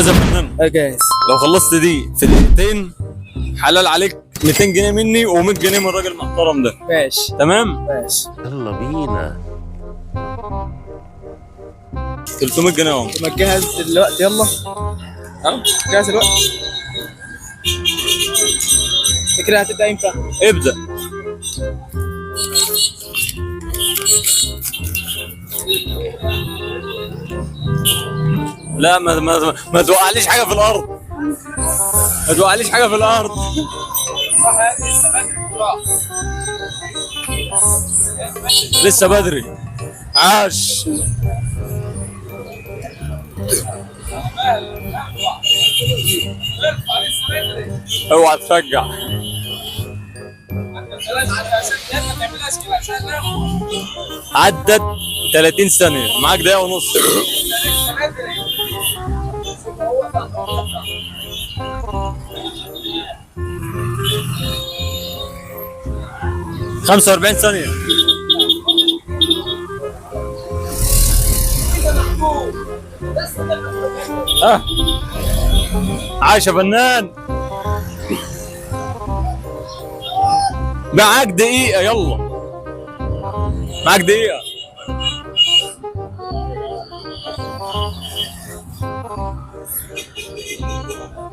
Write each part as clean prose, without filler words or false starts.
يا فنان، جاهز. لو خلصت دي في دقيقتين حلال عليك 200 جنيه مني و100 جنيه من الراجل المحترم ده. ماشي تمام؟ ماشي. يلا بينا. 300 جنيه اهو. ما تجهز دلوقتي يلا. ها؟ جهز الوقت. كده هتبدا امتى؟ ابدأ. لا ما توقعليش حاجة في الأرض. ما توقعليش حاجة في الأرض. لسه بدري. عاش. اوعى ترجع. عدت 30 ثانية، معاك دقيقة ونص. خمسة وأربعين ثانية. عاش يا فنان. معاك دقيقة يلا. معاك دقيقة.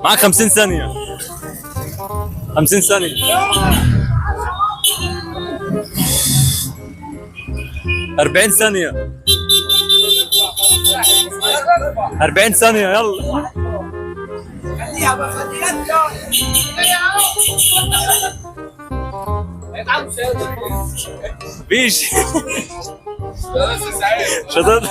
معاك 50 ثانية. 50 ثانية. 40 ثانية. 40 ثانية يلا. فيش. شطط.